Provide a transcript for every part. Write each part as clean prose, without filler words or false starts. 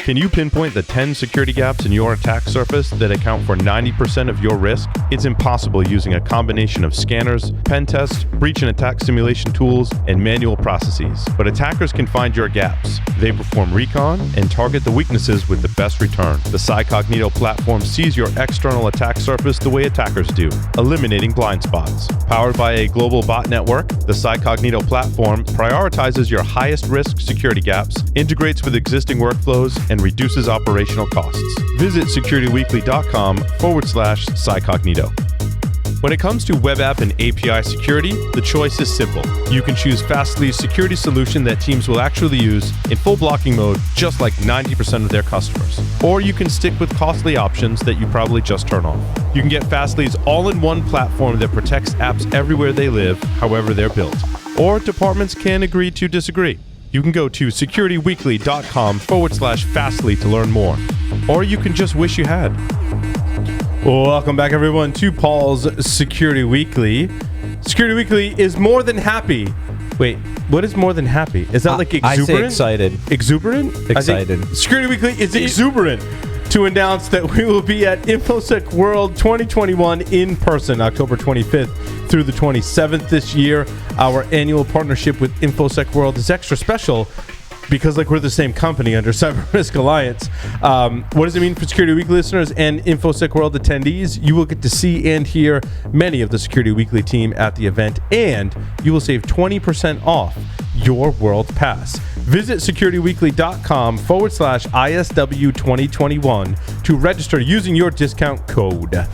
Can you pinpoint the 10 security gaps in your attack surface that account for 90% of your risk? It's impossible using a combination of scanners, pen tests, breach and attack simulation tools, and manual processes. But attackers can find your gaps. They perform recon and target the weaknesses with the best return. The Psycognito platform sees your external attack surface the way attackers do, eliminating blind spots. Powered by a global bot network, the Psycognito platform prioritizes your highest risk security gaps, integrates with existing workflows, and reduces operational costs. Visit securityweekly.com/Psycognito. When it comes to web app and API security, the choice is simple. You can choose Fastly's security solution that teams will actually use in full blocking mode, just like 90% of their customers. Or you can stick with costly options that you probably just turn off. You can get Fastly's all-in-one platform that protects apps everywhere they live, however they're built. Or departments can agree to disagree. You can go to securityweekly.com/Fastly to learn more. Or you can just wish you had. Welcome back, everyone, to Paul's Security Weekly. Security Weekly is more than happy. Wait, what is more than happy? Is that like exuberant? I say excited. Exuberant? Excited. Security Weekly is exuberant to announce that we will be at InfoSec World 2021 in person, October 25th through the 27th this year. Our annual partnership with InfoSec World is extra special because we're the same company under Cyber Risk Alliance. What does it mean for Security Weekly listeners and InfoSec World attendees? You will get to see and hear many of the Security Weekly team at the event, and you will save 20% off your World Pass. Visit securityweekly.com/ISW 2021 to register using your discount code.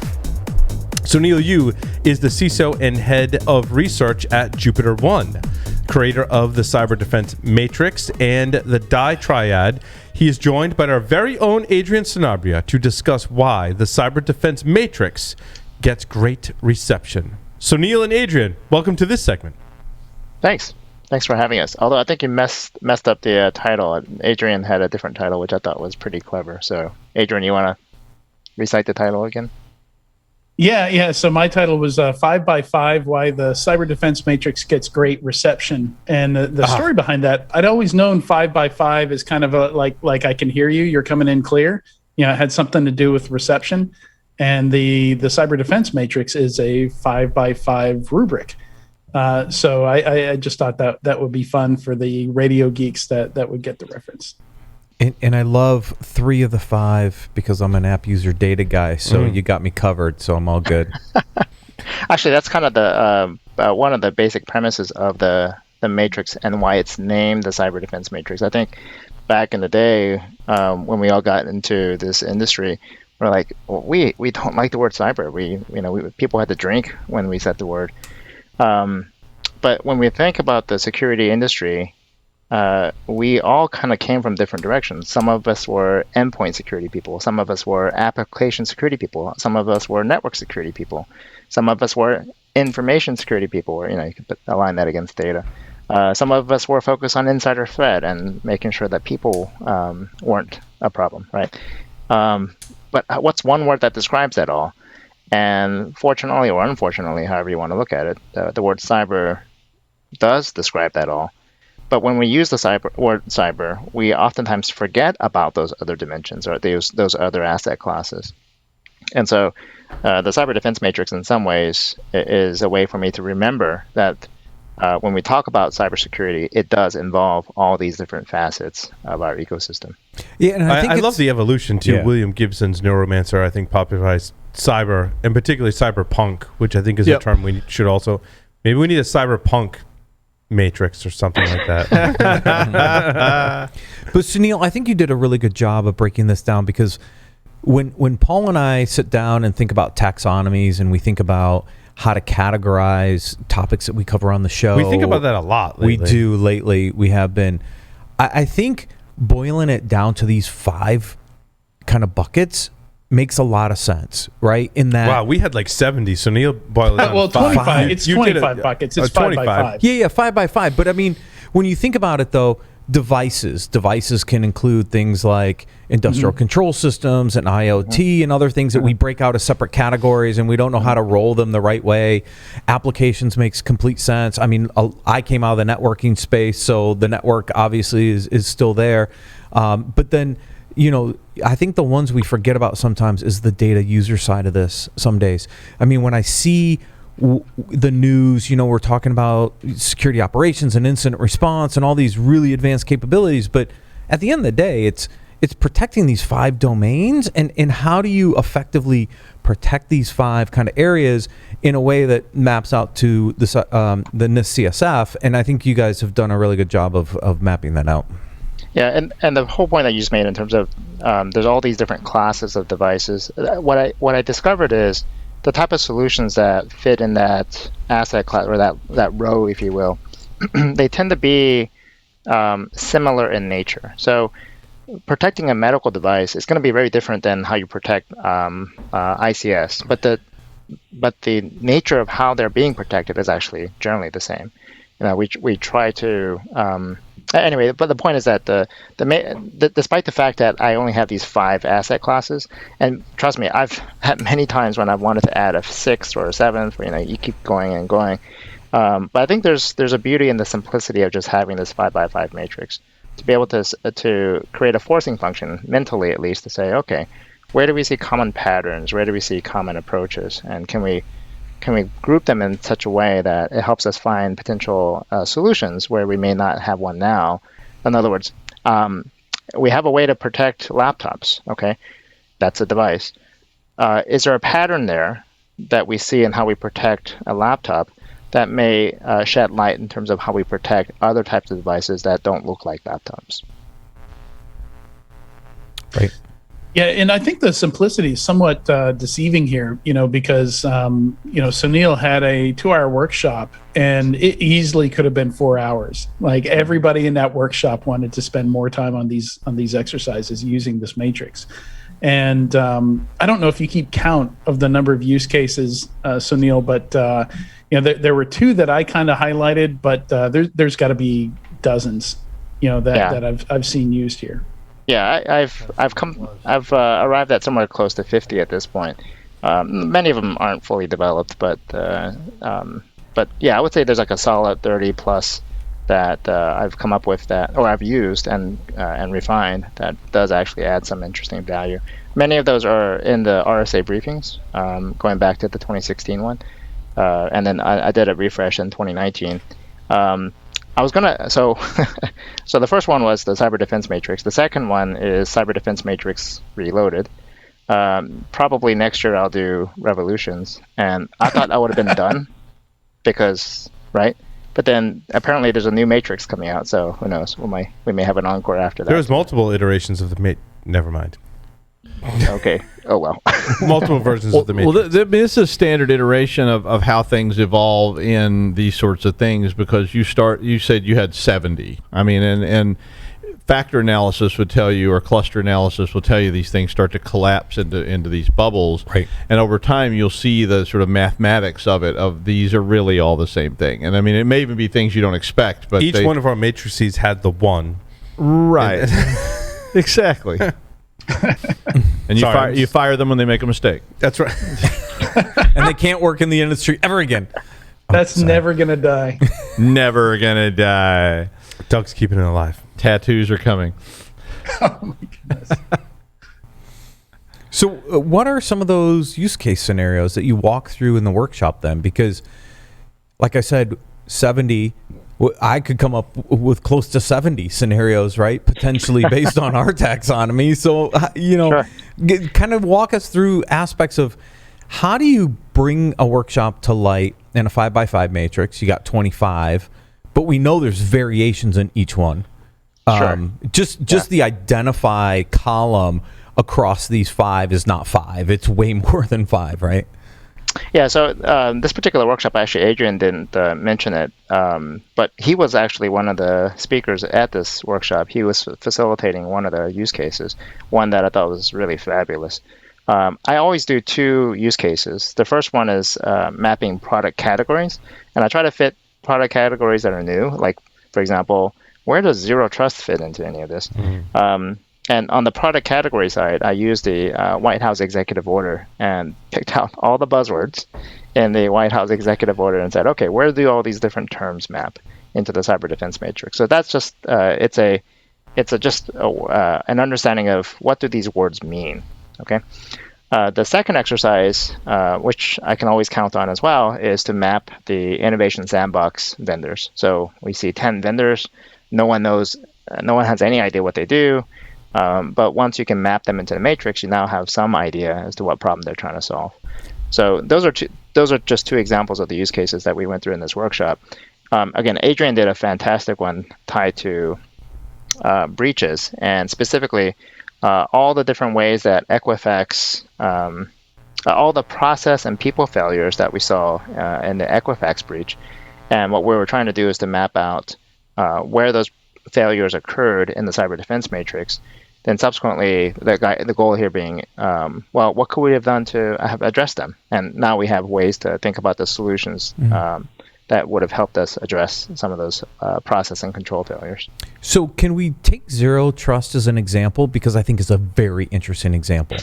So Neil Yu is the CISO and head of research at Jupiter One, creator of the Cyber Defense Matrix and the Die Triad. He is joined by our very own Adrian Sanabria to discuss why the Cyber Defense Matrix gets great reception. So Neil and Adrian, welcome to this segment. Thanks for having us. Although I think you messed up the title. Adrian had a different title, which I thought was pretty clever. So Adrian, you want to recite the title again? Yeah. So my title was 5x5, Why the Cyber Defense Matrix Gets Great Reception. And the story behind that, I'd always known 5x5 is kind of like I can hear you, you're coming in clear. It had something to do with reception. And the Cyber Defense Matrix is a 5x5 rubric. So I just thought that would be fun for the radio geeks that would get the reference. And I love 3 of the 5 because I'm an app user data guy, so you got me covered, so I'm all good. Actually, that's kind of the one of the basic premises of the Matrix and why it's named the Cyber Defense Matrix. I think back in the day when we all got into this industry, we're like, well, we don't like the word cyber. People had to drink when we said the word. But when we think about the security industry, we all kind of came from different directions. Some of us were endpoint security people. Some of us were application security people. Some of us were network security people. Some of us were information security people, or you could align that against data. Some of us were focused on insider threat and making sure that people weren't a problem, right? But what's one word that describes that all? And fortunately or unfortunately, however you want to look at it, the word cyber does describe that all. But when we use the word cyber, we oftentimes forget about those other dimensions or those other asset classes. And so the Cyber Defense Matrix in some ways is a way for me to remember that when we talk about cybersecurity, it does involve all these different facets of our ecosystem. Yeah, and I love the evolution to William Gibson's Neuromancer, I think popularized cyber, and particularly cyberpunk, which I think is a term we should also, maybe we need a cyberpunk Matrix or something like that. But Sunil, I think you did a really good job of breaking this down, because when Paul and I sit down and think about taxonomies and we think about how to categorize topics that we cover on the show, we think about that a lot lately. We do lately. We have been. I think boiling it down to these 5 kind of buckets makes a lot of sense, right? In that, wow, we had like 70, so Neil boiled it down. Well, 25. It's 25 buckets. It's 5 by 5. Yeah, 5 by 5. But I mean, when you think about it, though, devices can include things like industrial control systems and IoT and other things that we break out as separate categories, and we don't know how to roll them the right way. Applications makes complete sense. I mean, I came out of the networking space, so the network obviously is still there. But then I think the ones we forget about sometimes is the data user side of this some days. I mean, when I see the news, we're talking about security operations and incident response and all these really advanced capabilities, but at the end of the day, it's protecting these 5 domains, and how do you effectively protect these 5 kind of areas in a way that maps out to the NIST CSF, and I think you guys have done a really good job of mapping that out. Yeah, and the whole point that you just made in terms of there's all these different classes of devices. What I discovered is the type of solutions that fit in that asset class, or that row, if you will, they tend to be similar in nature. So protecting a medical device is going to be very different than how you protect ICS, but the nature of how they're being protected is actually generally the same. We try to anyway, but the point is that despite the fact that I only have these 5 asset classes, and trust me, I've had many times when I've wanted to add a 6th or a 7th, where you keep going and going. But I think there's a beauty in the simplicity of just having this 5x5 matrix to be able to create a forcing function, mentally at least, to say, okay, where do we see common patterns? Where do we see common approaches? And can we group them in such a way that it helps us find potential solutions where we may not have one now? In other words, we have a way to protect laptops. Okay, that's a device. Is there a pattern there that we see in how we protect a laptop that may shed light in terms of how we protect other types of devices that don't look like laptops? Right. Yeah, and I think the simplicity is somewhat deceiving here, because, Sunil had a 2-hour workshop, and it easily could have been 4 hours. Like, everybody in that workshop wanted to spend more time on these exercises using this matrix. And I don't know if you keep count of the number of use cases, Sunil, but there were 2 that I kind of highlighted, but there's got to be dozens, that I've seen used here. Yeah, I've arrived at somewhere close to 50 at this point. Many of them aren't fully developed, but yeah, I would say there's like a solid 30 plus that I've come up with or I've used and refined that does actually add some interesting value. Many of those are in the RSA briefings, going back to the 2016 one, and then I did a refresh in 2019. So the first one was the Cyber Defense Matrix. The second one is Cyber Defense Matrix Reloaded. Probably next year I'll do Revolutions, and I thought I would have been done because, right? But then apparently there's a new Matrix coming out, so who knows? We may have an encore after that. There's multiple iterations of the Never mind. Okay. Oh, well. Multiple versions of the Matrix. Well, this is a standard iteration of how things evolve in these sorts of things, because you said you had 70. I mean, and factor analysis would tell you, or cluster analysis will tell you, these things start to collapse into these bubbles. Right. And over time, you'll see the sort of mathematics of it, of these are really all the same thing. And I mean, it may even be things you don't expect, but each one of our matrices had the one. Right. Exactly. And you fire them when they make a mistake. That's right. And they can't work in the industry ever again. That's never going to die. Never gonna die. Doug's keeping it alive. Tattoos are coming. Oh, my goodness. So what are some of those use case scenarios that you walk through in the workshop then? Because, like I said, 70... I could come up with close to 70 scenarios, right? Potentially based on our taxonomy. So, Sure. Kind of walk us through aspects of how do you bring a workshop to light in a 5x5 matrix? You got 25, but we know there's variations in each one. Sure. Just the identify column across these 5 is not 5. It's way more than 5, right? Yeah, so this particular workshop, actually, Adrian didn't mention it, but he was actually one of the speakers at this workshop. He was facilitating one of the use cases, one that I thought was really fabulous. I always do 2 use cases. The first one is mapping product categories, and I try to fit product categories that are new. Like, for example, where does Zero Trust fit into any of this? And on the product category side, I used the White House executive order and picked out all the buzzwords in the White House executive order and said, okay, where do all these different terms map into the cyber defense matrix? So that's just, it's a it's just an understanding of what do these words mean. Okay. The second exercise, which I can always count on as well, is to map the innovation sandbox vendors. So we see 10 vendors. No one has any idea what they do. But once you can map them into the matrix, you now have some idea as to what problem they're trying to solve. So those are just 2 examples of the use cases that we went through in this workshop. Again, Adrian did a fantastic one tied to breaches, and specifically all the different ways that Equifax, all the process and people failures that we saw in the Equifax breach. And what we were trying to do is to map out where those failures occurred in the cyber defense matrix. Then subsequently, the goal here being, well, what could we have done to have addressed them? And now we have ways to think about the solutions that would have helped us address some of those process and control failures. So can we take Zero Trust as an example? Because I think it's a very interesting example.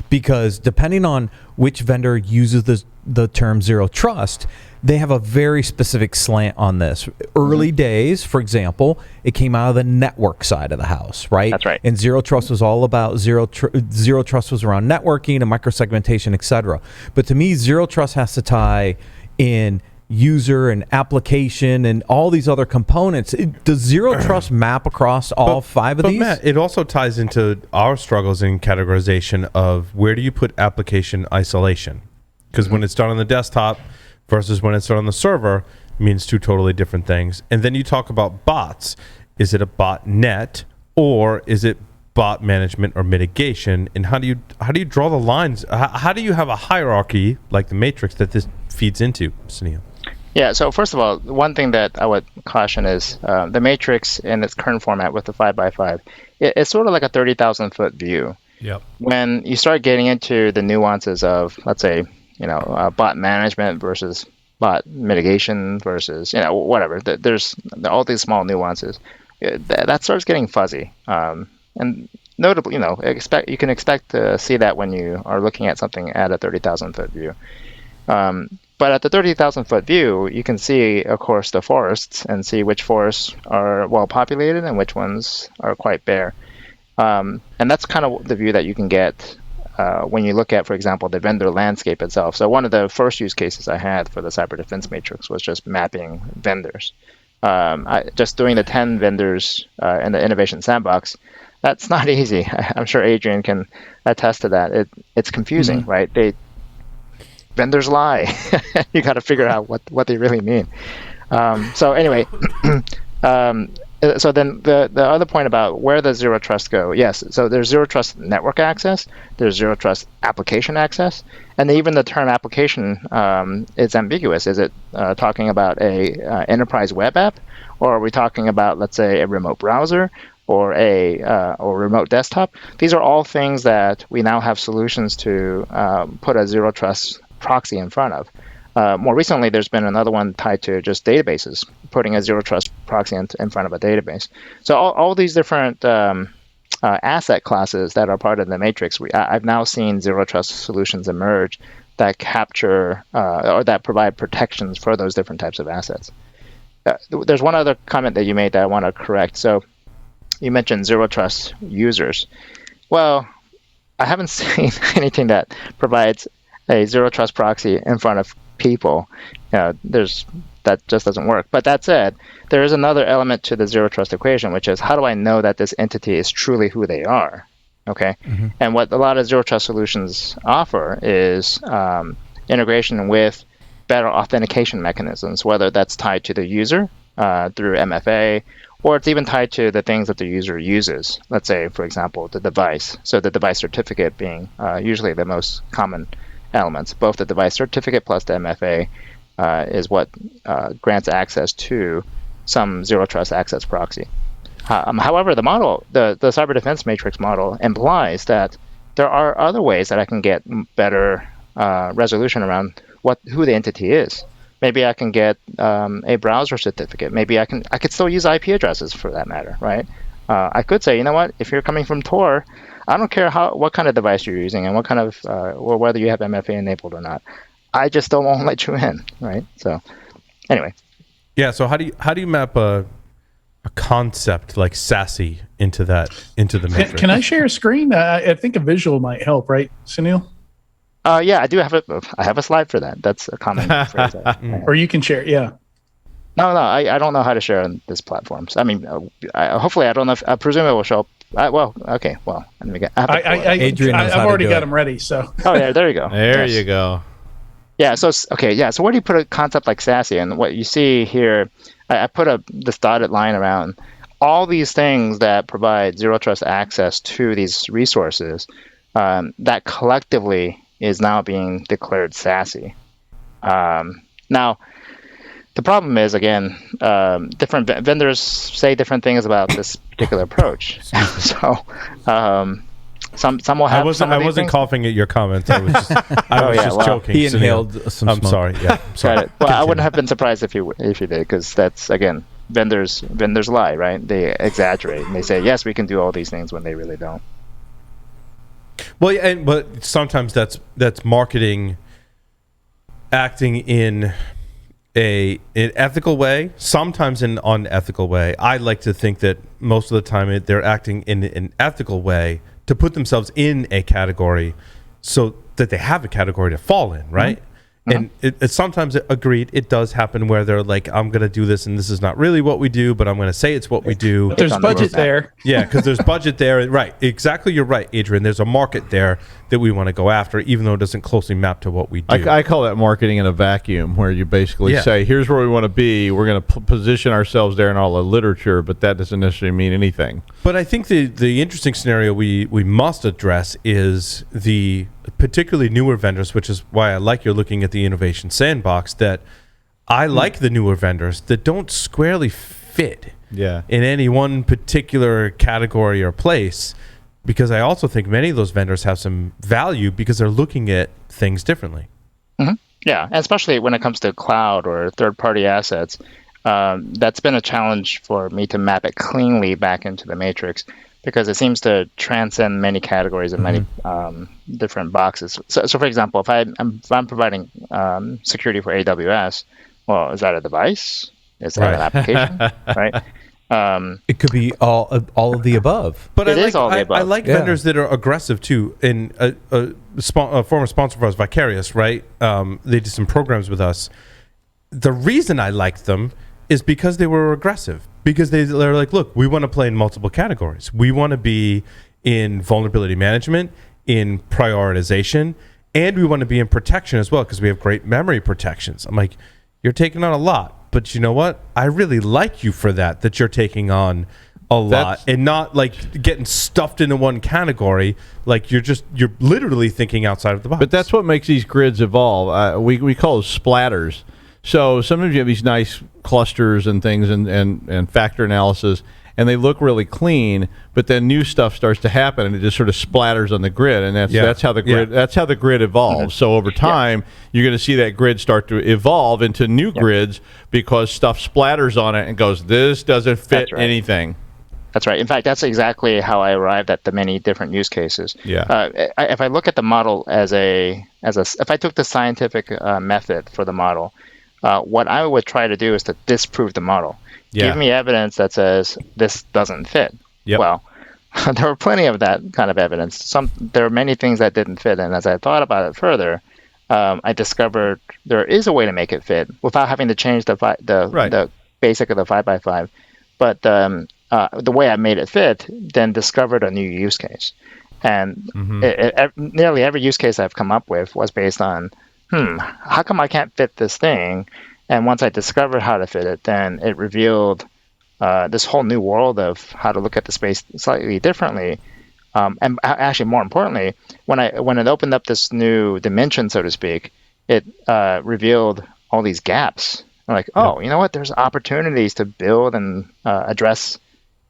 Because depending on which vendor uses the term Zero Trust, they have a very specific slant on this. Early days, for example, it came out of the network side of the house, right? That's right. And Zero Trust was all about Zero Trust was around networking and microsegmentation, et cetera. But to me, Zero Trust has to tie in user and application and all these other components. Does Zero Trust map across all 5 of these? But Matt, it also ties into our struggles in categorization of where do you put application isolation? Because when it's done on the desktop versus when it's done on the server means 2 totally different things. And then you talk about bots. Is it a botnet or is it bot management or mitigation? And how do you draw the lines? How do you have a hierarchy like the matrix that this feeds into, Sunil? Yeah, so first of all, one thing that I would caution is the matrix in its current format with the 5x5, it's sort of like a 30,000 foot view. Yep. When you start getting into the nuances of, let's say, bot management versus bot mitigation versus, whatever, there's all these small nuances. That starts getting fuzzy. And notably, you can expect to see that when you are looking at something at a 30,000 foot view. But at the 30,000 foot view, you can see, of course, the forests and see which forests are well populated and which ones are quite bare. And that's kind of the view that you can get when you look at, for example, the vendor landscape itself. So one of the first use cases I had for the cyber defense matrix was just mapping vendors. Just doing the 10 vendors in the innovation sandbox, that's not easy. I'm sure Adrian can attest to that. It's confusing, right? Vendors lie. You got to figure out what they really mean. So anyway, so then the other point about where does Zero Trust go? Yes, so there's Zero Trust network access, there's Zero Trust application access, and even the term application is ambiguous. Is it talking about a enterprise web app, or are we talking about, let's say, a remote browser or or remote desktop? These are all things that we now have solutions to put a Zero Trust proxy in front of. More recently, there's been another one tied to just databases, putting a Zero Trust proxy in front of a database. So all these different asset classes that are part of the matrix, I've now seen Zero Trust solutions emerge that capture or that provide protections for those different types of assets. There's one other comment that you made that I want to correct. So you mentioned Zero Trust users. Well, I haven't seen anything that provides a Zero Trust proxy in front of people. That just doesn't work. But that said, there is another element to the Zero Trust equation, which is how do I know that this entity is truly who they are? Okay. Mm-hmm. And what a lot of Zero Trust solutions offer is integration with better authentication mechanisms, whether that's tied to the user through MFA, or it's even tied to the things that the user uses. Let's say, for example, the device. So the device certificate being usually the most common elements. Both the device certificate plus the MFA is what grants access to some Zero Trust access proxy. However, the cyber defense matrix model implies that there are other ways that I can get better resolution around who the entity is. Maybe I can get a browser certificate. Maybe I could still use IP addresses for that matter, right? I could say, you know what, if you're coming from Tor, I don't care what kind of device you're using and what kind of or whether you have MFA enabled or not. I just don't want to let you in, right? So, anyway. Yeah. So how do you map a a concept like SASE into the matrix. Can I share a screen? I think a visual might help, right, Sunil? Yeah, I do have I have a slide for that. That's a common phrase. Or you can share, yeah. No, I don't know how to share on this platform. So, I mean, hopefully, I don't know if I presume it will show up. Okay. Well, let me get. Adrian knows how I've to already do got it. them ready. So. Oh yeah, there you go. There Yes. you go. Yeah. So okay. Yeah. So where do you put a concept like SASE? And what you see here, I put this dotted line around all these things that provide zero trust access to these resources. That collectively is now being declared SASE. Now. The problem is, again, different vendors say different things about this particular approach. So, some will have. I wasn't coughing at your comments. I was just joking. He Sunil. inhaled some I'm smoke. sorry. Yeah, I'm sorry. Got it. Well, I wouldn't have been surprised if you did, because that's, again, vendors lie, right? They exaggerate and they say yes, we can do all these things when they really don't. Well, yeah, but sometimes that's marketing acting in an ethical way, sometimes in an unethical way. I like to think that most of the time they're acting in an ethical way to put themselves in a category so that they have a category to fall in, right? Mm-hmm. And it sometimes, agreed, it does happen where they're like, I'm going to do this and this is not really what we do, but I'm going to say it's what we do. But there's budget there. Yeah, because there's budget there. Right, exactly, you're right, Adrian. There's a market there that we want to go after, even though it doesn't closely map to what we do. I call that marketing in a vacuum, where you basically say, here's where we want to be. We're going to position ourselves there in all the literature, but that doesn't necessarily mean anything. But I think the interesting scenario we must address is the particularly newer vendors, which is why I like you're looking at the innovation sandbox, that I like the newer vendors that don't squarely fit in any one particular category or place, because I also think many of those vendors have some value because they're looking at things differently. Mm-hmm. Yeah, and especially when it comes to cloud or third-party assets, that's been a challenge for me to map it cleanly back into the matrix, because it seems to transcend many categories and many different boxes. So, for example, if I'm providing security for AWS, well, is that a device? Is that an application? Right? It could be all of the above. But it is all of the above. I like vendors that are aggressive too. And a former sponsor of ours, Vicarious, right? They did some programs with us. The reason I liked them is because they were aggressive. Because they're like, look, we want to play in multiple categories. We want to be in vulnerability management, in prioritization, and we want to be in protection as well, because we have great memory protections. I'm like, you're taking on a lot, but you know what? I really like you for that you're taking on a lot and not like getting stuffed into one category. Like you're literally thinking outside of the box. But that's what makes these grids evolve. We call those splatters. So sometimes you have these nice clusters and things and factor analysis, and they look really clean, but then new stuff starts to happen and it just sort of splatters on the grid, and that's how the grid evolves. So over time you're going to see that grid start to evolve into new grids, because stuff splatters on it and goes, this doesn't fit anything. That's right. In fact, that's exactly how I arrived at the many different use cases. If I look at the model if I took the scientific method for the model, what I would try to do is to disprove the model. Give me evidence that says this doesn't fit. Well, there were plenty of that kind of evidence. There are many things that didn't fit, and as I thought about it further, I discovered there is a way to make it fit without having to change the basic of the 5x5. But the way I made it fit then discovered a new use case, and nearly every use case I've come up with was based on how come I can't fit this thing? And once I discovered how to fit it, then it revealed this whole new world of how to look at the space slightly differently. And actually, more importantly, when it opened up this new dimension, so to speak, it revealed all these gaps. I'm like, you know what? There's opportunities to build and address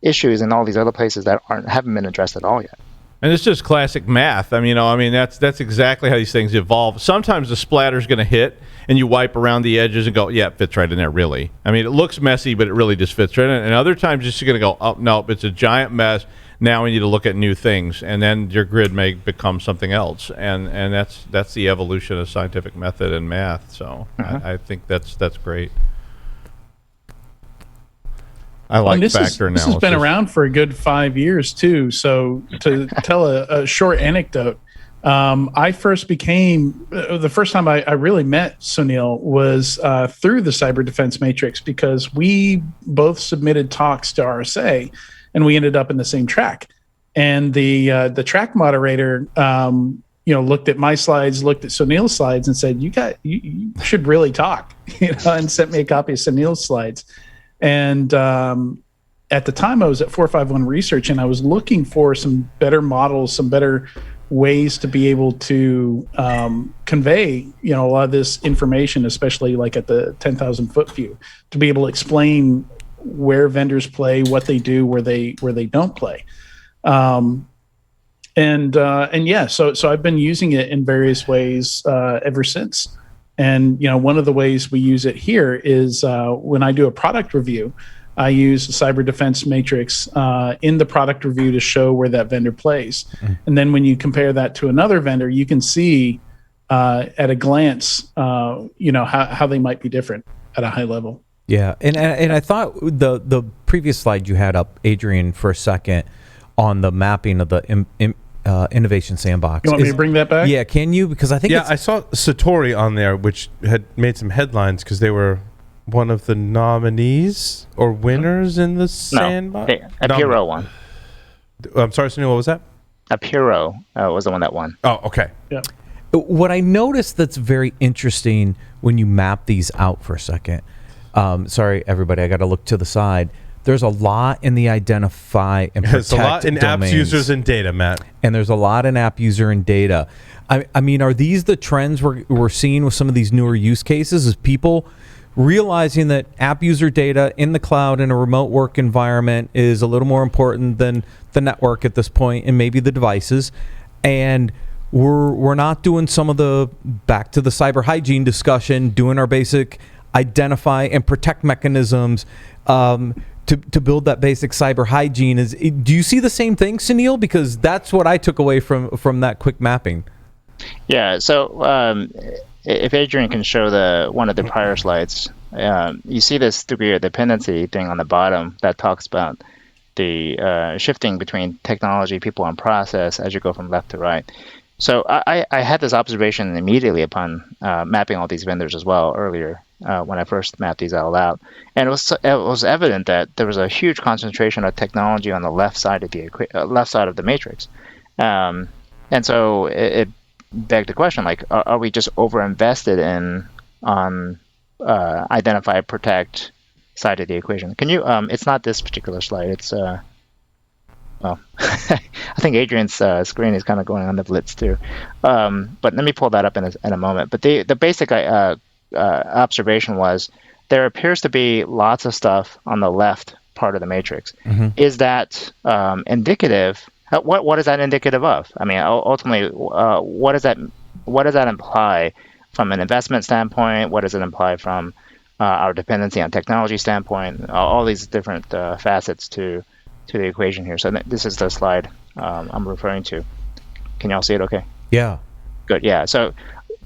issues in all these other places that haven't been addressed at all yet. And it's just classic math. That's exactly how these things evolve. Sometimes the splatter's going to hit, and you wipe around the edges and go, yeah, it fits right in there, really. It looks messy, but it really just fits right in. And other times, you're just going to go, oh, no, it's a giant mess. Now we need to look at new things, and then your grid may become something else. And that's the evolution of scientific method and math. So I think that's great. I like And factor this analysis. has been around for a good 5 years too. So to tell a short anecdote, I first became the first time I really met Sunil was through the Cyber Defense Matrix, because we both submitted talks to RSA, and we ended up in the same track. And the track moderator, looked at my slides, looked at Sunil's slides, and said, "You should really talk," and sent me a copy of Sunil's slides. And at the time, I was at 451 Research, and I was looking for some better models, some better ways to be able to convey, a lot of this information, especially like at the 10,000 foot view, to be able to explain where vendors play, what they do, where they don't play. So I've been using it in various ways ever since. And, one of the ways we use it here is when I do a product review, I use the Cyber Defense Matrix in the product review to show where that vendor plays. Mm-hmm. And then when you compare that to another vendor, you can see at a glance, how they might be different at a high level. Yeah. And I thought the previous slide you had up, Adrian, for a second on the mapping of the innovation sandbox. You want me to bring that back? Yeah, can you? Because I think I saw Satori on there, which had made some headlines because they were one of the nominees or winners in the sandbox. Apiro won. I'm sorry, Sunil, what was that? Apiro was the one that won. Oh, okay. Yeah. What I noticed that's very interesting when you map these out for a second. Sorry, everybody, I got to look to the side. There's a lot in the identify and protect There's a lot in domains. apps, users, and data, Matt. And there's a lot in app user and data. I mean, are these the trends we're seeing with some of these newer use cases? Is people realizing that app user data in the cloud in a remote work environment is a little more important than the network at this point, and maybe the devices, and we're not doing some of the back to the cyber hygiene discussion, doing our basic identify and protect mechanisms to build that basic cyber hygiene. Do you see the same thing, Sunil? Because that's what I took away from that quick mapping. Yeah. So if Adrian can show one of the prior slides, you see this degree of dependency thing on the bottom that talks about the shifting between technology, people, and process as you go from left to right. So I had this observation immediately upon mapping all these vendors as well earlier when I first mapped these all out, and it was evident that there was a huge concentration of technology on the left side of the matrix, and so it begged the question: like, are we just overinvested on identify, protect side of the equation? Can you? It's not this particular slide. It's well, I think Adrian's screen is kind of going on the blitz too, but let me pull that up in a moment. But the basic observation was there appears to be lots of stuff on the left part of the matrix. Mm-hmm. Is that indicative? What is that indicative of? I mean, ultimately, what does that imply from an investment standpoint? What does it imply from our dependency on technology standpoint? All these different facets to the equation here. So this is the slide I'm referring to. Can y'all see it okay? Yeah. Good, yeah. So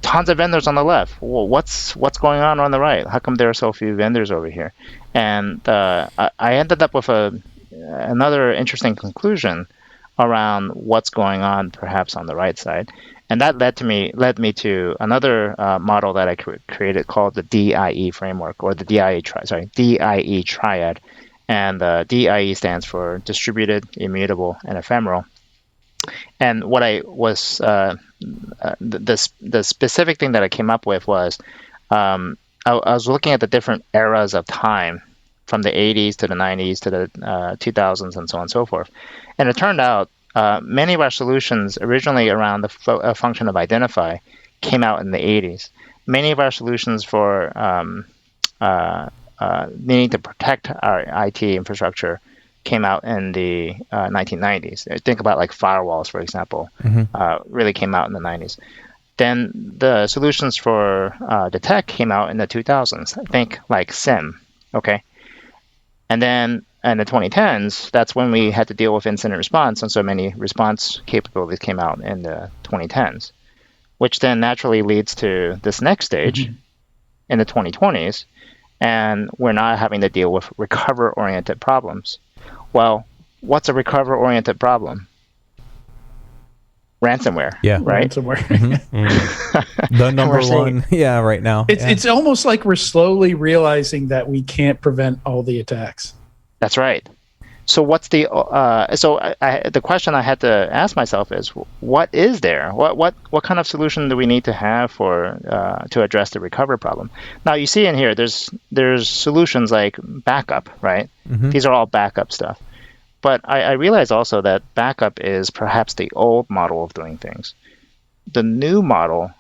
tons of vendors on the left. Well, what's going on the right? How come there are so few vendors over here? And I ended up with another interesting conclusion around what's going on perhaps on the right side. And that led me to another model that I created called the DIE framework, or the DIE triad. And DIE stands for distributed, immutable, and ephemeral. And what I was the specific thing that I came up with was I was looking at the different eras of time, from the 80s to the 90s to the 2000s and so on and so forth. And it turned out many of our solutions originally around the function of identify came out in the 80s. Many of our solutions for needing to protect our IT infrastructure came out in the 1990s. Think about like firewalls, for example, really came out in the 90s. Then the solutions for detect came out in the 2000s. Think like SIM, okay? And then in the 2010s, that's when we had to deal with incident response, and so many response capabilities came out in the 2010s, which then naturally leads to this next stage in the 2020s. and we're not having to deal with recover-oriented problems. Well, what's a recover-oriented problem? Ransomware. Yeah. Right. Ransomware. The number seeing- one. Yeah, right now. It's almost like we're slowly realizing that we can't prevent all the attacks. That's right. So what's the the question I had to ask myself is, what is there? What kind of solution do we need to have for to address the recovery problem? Now you see in here, there's solutions like backup, right? These are all backup stuff. But I realize also that backup is perhaps the old model of doing things. The new model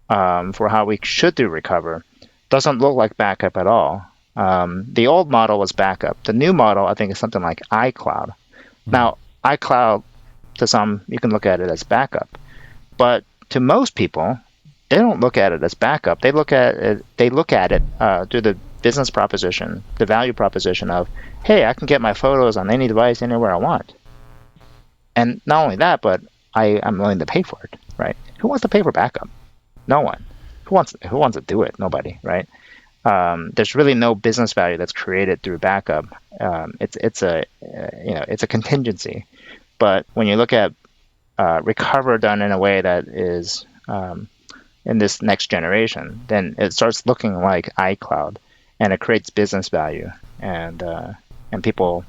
for how we should do recover doesn't look like backup at all. The old model was backup. The new model, I think, is something like iCloud. Now, iCloud, to some, you can look at it as backup. But to most people, they don't look at it as backup. They look at it through the business proposition, the value proposition of, hey, I can get my photos on any device anywhere I want. And not only that, but I'm willing to pay for it, right? Who wants to pay for backup? No one. Who wants to do it? Nobody, right? There's really no business value that's created through backup. It's a contingency. But when you look at recover done in a way that is in this next generation, then it starts looking like iCloud, and it creates business value, and people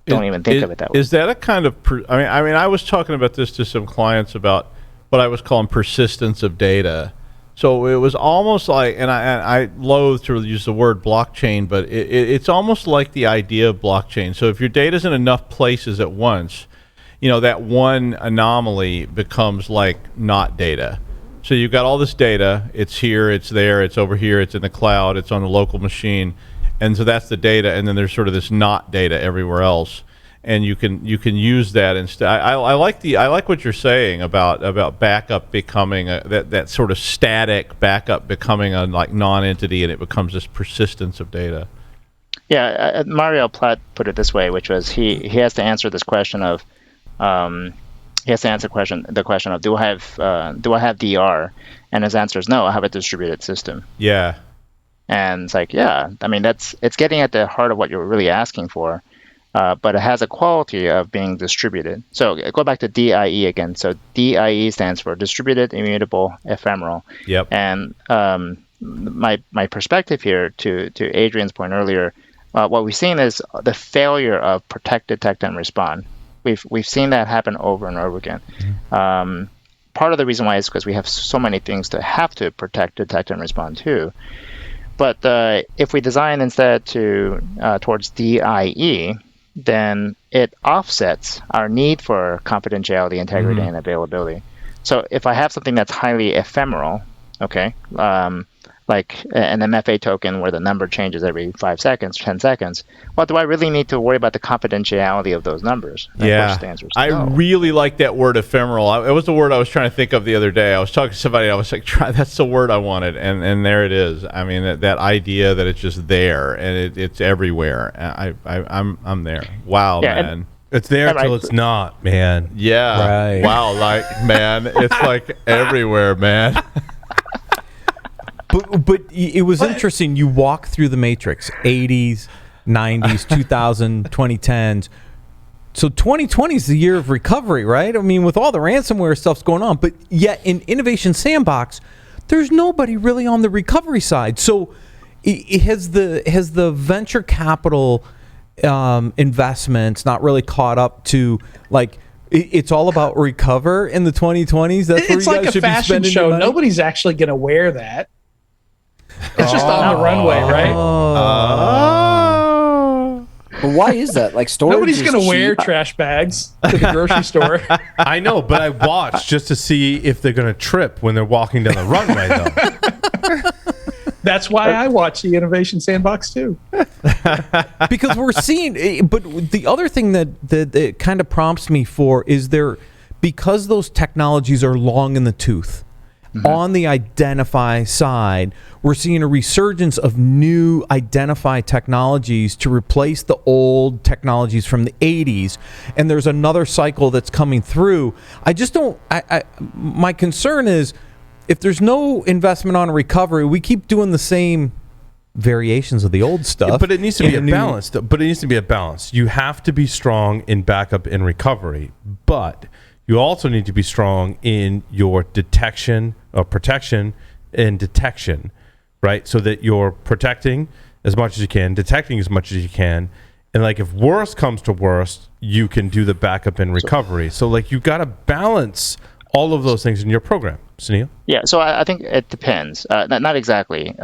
don't even think of it that way. Is that a kind of? I mean, I was talking about this to some clients about what I was calling persistence of data. So it was almost like, and I loathe to use the word blockchain, but it's almost like the idea of blockchain. So if your data's in enough places at once, that one anomaly becomes like not data. So you've got all this data, it's here, it's there, it's over here, it's in the cloud, it's on the local machine, and so that's the data, and then there's sort of this not data everywhere else. And you can use that instead. I like what you're saying about backup becoming that sort of static backup becoming a like non-entity, and it becomes this persistence of data. Yeah, Mario Platt put it this way, which was he has to answer this question of the question of do I have DR, and his answer is no, I have a distributed system. Yeah, and it's like I mean it's getting at the heart of what you're really asking for. But it has a quality of being distributed. So go back to DIE again. So DIE stands for distributed, immutable, ephemeral. Yep. And my perspective here, to Adrian's point earlier, what we've seen is the failure of protect, detect, and respond. We've seen that happen over and over again. Part of the reason why is because we have so many things to have to protect, detect, and respond to. But if we design instead towards DIE, then it offsets our need for confidentiality, integrity, and availability. So if I have something that's highly ephemeral, okay, like an MFA token where the number changes every 5 seconds, 10 seconds, well, do I really need to worry about the confidentiality of those numbers? And of course, the answer is no. I really like that word ephemeral. It was the word I was trying to think of the other day. I was talking to somebody, I was like, that's the word I wanted, and there it is. I mean, that idea that it's just there and it's everywhere. I'm there. Wow, man. It's there until it's not, man. Yeah. Right. Wow, man, it's like everywhere, man. But it was interesting. You walk through the matrix, 80s, 90s, 2000, 2010s. So 2020 is the year of recovery, right? I mean, with all the ransomware stuff's going on. But yet in Innovation Sandbox, there's nobody really on the recovery side. So has the venture capital investments not really caught up to, like, it's all about recover in the 2020s? That's where It's you like guys a should be fashion spending show. your money? Nobody's actually going to wear that. It's just on the runway, right? But why is that? Like, storage Nobody's is going to wear cheap. trash bags to the grocery store. I know, but I watch just to see if they're going to trip when they're walking down the runway, though. That's why I watch the Innovation Sandbox too. Because we're seeing, but the other thing that kind of prompts me for is because those technologies are long in the tooth. On the identify side, we're seeing a resurgence of new identify technologies to replace the old technologies from the 80s, and there's another cycle that's coming through. I just don't. My concern is, if there's no investment on recovery, we keep doing the same variations of the old stuff. But it needs to be a balance. But it needs to be a balance. You have to be strong in backup and recovery, but you also need to be strong in your detection or protection and detection, right? So that you're protecting as much as you can, detecting as much as you can, and like if worst comes to worst, you can do the backup and recovery. So like you got to balance all of those things in your program, Sunil. Yeah, so I think it depends. Not exactly.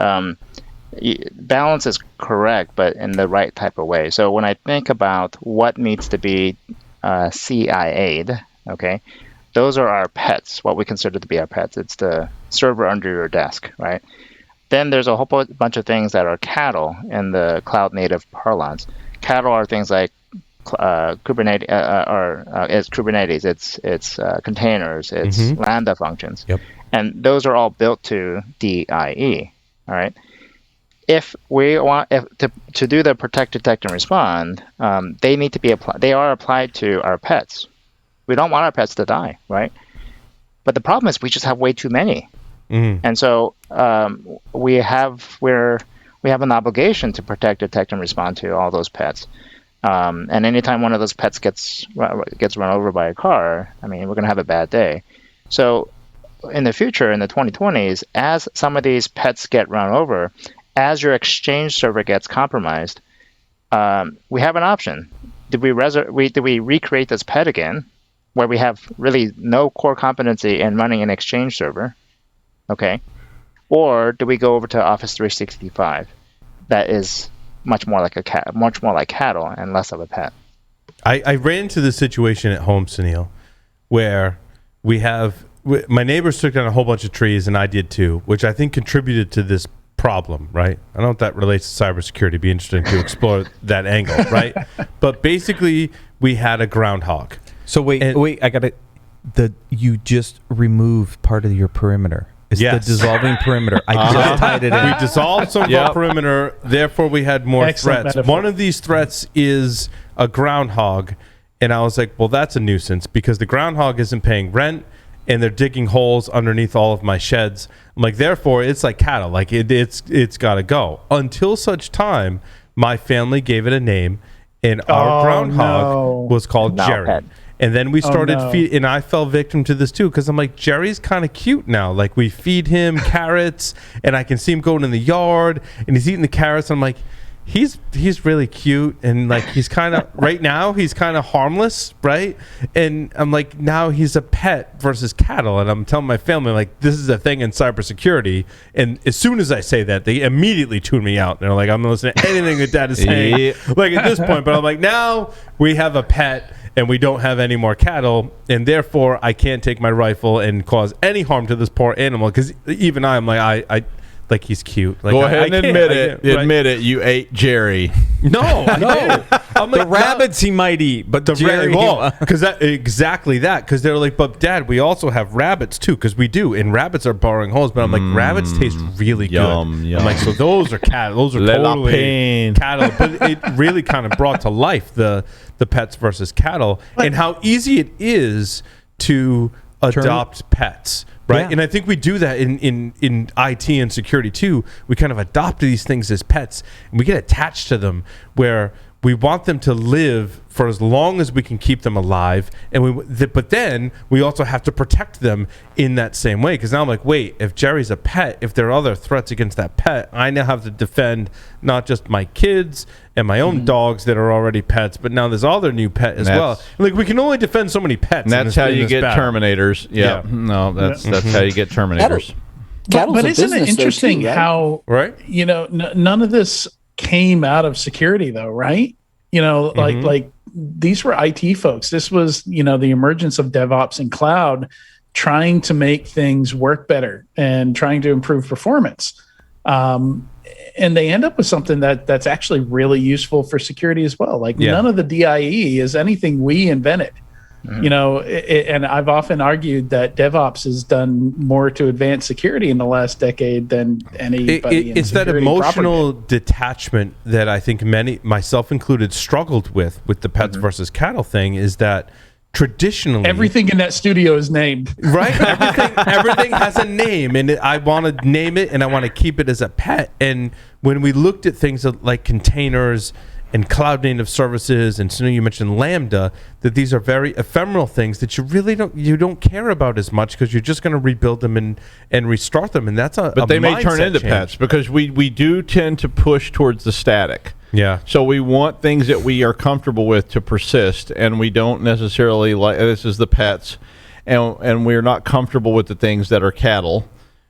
Balance is correct, but in the right type of way. So when I think about what needs to be CIA'd, okay, those are our pets, what we consider to be our pets. It's the server under your desk, right? Then there's a whole bunch of things that are cattle in the cloud native parlance. Cattle are things like Kubernetes, it's Kubernetes, it's containers, it's Lambda functions, and those are all built to DIE. All right. If we want to do the protect, detect, and respond, they need to be applied. They are applied to our pets. We don't want our pets to die, right? But the problem is we just have way too many, and so we have an obligation to protect, detect, and respond to all those pets. And anytime one of those pets gets run over by a car, I mean, we're going to have a bad day. So in the future, in the 2020s, as some of these pets get run over, as your Exchange server gets compromised, we have an option. Do we recreate this pet again, where we have really no core competency in running an Exchange server, okay? Or do we go over to Office 365? That is much more like cattle and less of a pet. I ran into this situation at home, Sunil, where my neighbors took down a whole bunch of trees, and I did too, which I think contributed to this problem, right? I don't know if that relates to cybersecurity. It'd be interesting to explore that angle, right? But basically, we had a groundhog. So wait, you just removed part of your perimeter. It's the dissolving perimeter. I just tied it in. We dissolved some of our perimeter, therefore we had more Excellent threats. metaphor. One of these threats is a groundhog, and I was like, well, that's a nuisance because the groundhog isn't paying rent, and they're digging holes underneath all of my sheds. I'm like, therefore, it's like cattle. Like, it's got to go. Until such time, my family gave it a name, and our groundhog was called Jerry. Pet. And then we started and I fell victim to this too, because I'm like, Jerry's kind of cute now. Like, we feed him carrots, and I can see him going in the yard, and he's eating the carrots. And I'm like, he's really cute, and like he's kind of right now he's kind of harmless, right? And I'm like, now he's a pet versus cattle, and I'm telling my family like this is a thing in cybersecurity. And as soon as I say that, they immediately tune me out. They're like, I'm not listening to anything that Dad is saying. Like at this point, but I'm like, now we have a pet. And we don't have any more cattle, and therefore I can't take my rifle and cause any harm to this poor animal. Because even I'm like, I like he's cute. Like, Go ahead and admit it. Right? Admit it. You ate Jerry. No, no. I'm like, The rabbits he might eat, but Jerry, because exactly that. Because they're like, but Dad, we also have rabbits too, because we do, and rabbits are burrowing holes. But I'm like, rabbits taste really Yum, good. yum. I'm like, so those are cattle. Those are Le totally lapin. cattle. But it really kind of brought to life the pets versus cattle, and how easy it is to adopt pets. Right. Yeah. And I think we do that in IT and security too. We kind of adopt these things as pets, and we get attached to them where we want them to live for as long as we can keep them alive. But then we also have to protect them in that same way. Because now I'm like, wait, if Jerry's a pet, if there are other threats against that pet, I now have to defend not just my kids and my own dogs that are already pets, but now there's other new pet as well. Like, we can only defend so many pets. And that's how you get Terminators. Yeah. No, that's how you get Terminators. But isn't it interesting how none of this came out of security though, right? Like these were IT folks. This was, the emergence of DevOps and cloud trying to make things work better and trying to improve performance. And they end up with something that's actually really useful for security as well. Like none of the DIE is anything we invented. And I've often argued that DevOps has done more to advance security in the last decade than anybody. It's that emotional detachment that I think many, myself included, struggled with the pets versus cattle thing. Is that traditionally Everything in that studio is named. right. Everything has a name, and I want to name it, and I want to keep it as a pet. And when we looked at things like containers and cloud native services, and so you mentioned Lambda, that these are very ephemeral things that you really don't care about as much, because you're just going to rebuild them and restart them, and that's but they may turn into change. pets, because we do tend to push towards the static. Yeah. So we want things that we are comfortable with to persist, and we don't necessarily like, this is the pets, and we're not comfortable with the things that are cattle,